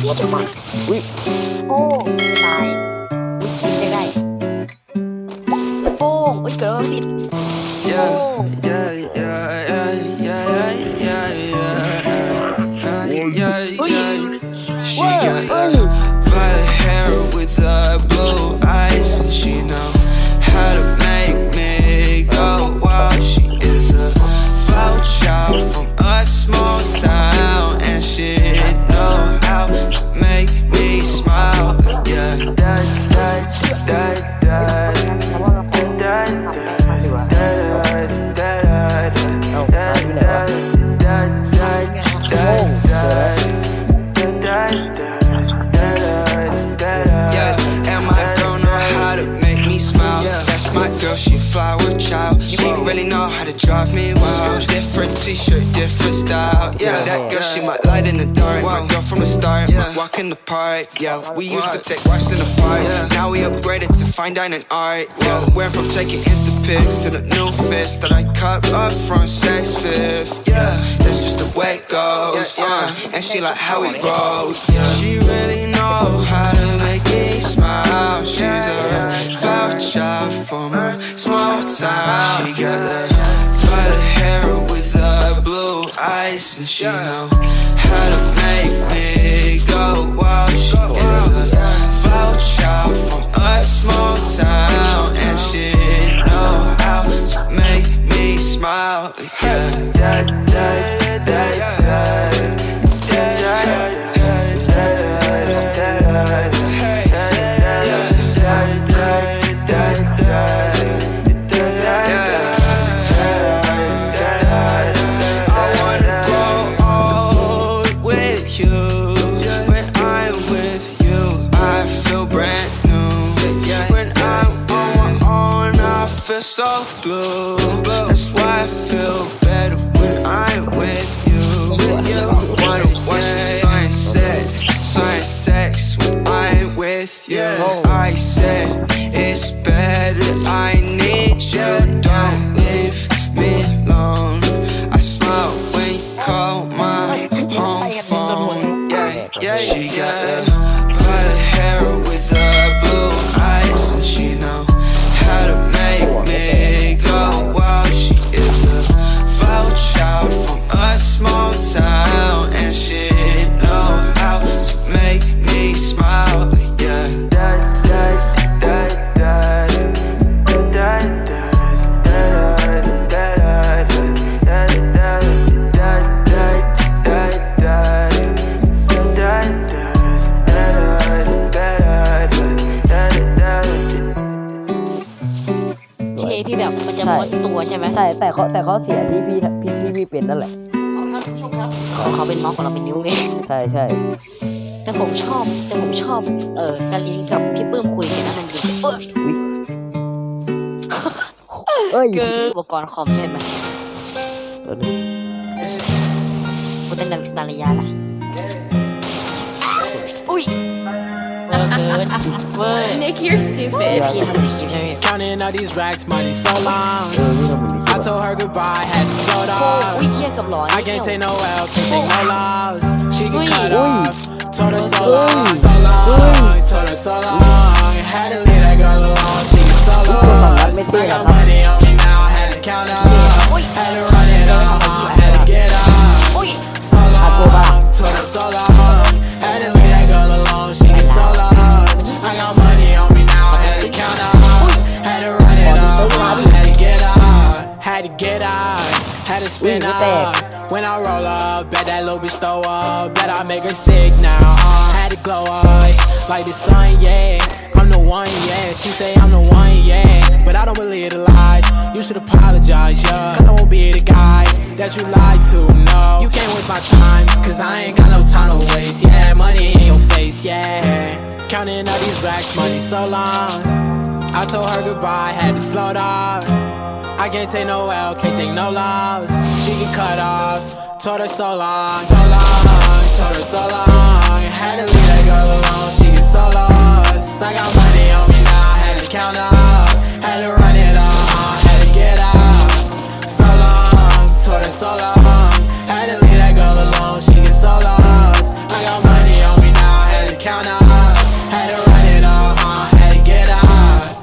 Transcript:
ว่าจะมาอุ้ยโป้งตายอุ้ยกินได้โป้งอุ้ยเกิดอะไรผิดโป้งอุ้ยShe got violet hair with blue eyes, and she know how to make me go wild. She is a flower child from a small town, and she know how to make me smile. Yeah. แต่ว่าเราคงทำแปลงมันดีกว่าYeah, and my girl know how to make me smile. That's my girl, she flower child. She really know how to drive me wild. Different t-shirt, different style. Yeah, that girl, she my light in the dark. My girl from the start, walk in the park. Yeah, we used to take walks in the park. Now we upgraded to fine dining art. Yeah, went from taking Insta pics to the new fist that I cut up from Sex Fifth. Yeah, that's just the way it goes. And she like how we roll. She really know how to make me smile. She's a flower child from a small town. She got that violet hair with blue eyes, and she know how to make me go wild. She is a flower child from a small town, and she know how to make me smile. So blue, that's why I feel better when I'm with you. I wanna watch the sunset sex when I'm with you. I said it's better, I need you, don't leave me alone. I smile when you call my home phone. Yeah, she got violet hair with blue eyes, and she know how to make me go wild. She is a flower child from a small town, and she know how to make me smile. Yeah.พี่แบบมันจะม้วนตัวใช่ไหมใช่แต่เขาเสียที่พี่เป็นนั่นแหละเขาเป็นม็อกของเราเป็นนิ้วไงใช่แต่ผมชอบการลิงกับพี่ปื้มคุยกันนะมันดีเกินอุปกรณ์คอมใช่ไหมกูตั้งดาริยาล่ะอุ้ยNick, you're stupid. Counting all these racks, money so long. I told her goodbye, had to float off. I can't take no L, can't take no loss. She can cut off. Told her so long, told her so long. Had to leave that girl alone, she was so lost. I got money on me now, had to count up. Had to run it up, had to get up. So long, told her so long. Had to leave that girl alone, she was so lost. I got money on me now, had to count up. Had to run it up, had to get up. Had to get up, had to spin up. When I roll up, bet that little bitch throw up. Bet I make her sick now, had to glow up. Like the sun, yeah, I'm the one, yeah. She say I'm the one, yeah, but I don't believe the lies. You should apologize, yeah. I don't be the guy that you lied to, no. You can't waste my time, cause I ain't got no time to waste. Yeah, money in your face, yeah. Counting all these racks, money so long. I told her goodbye, had to float off. I can't take no L, can't take no loss. She get cut off. Told her so long, told her so long. Had to leave that girl alone, she get so lost. I got money on me now, had to count up. Had to write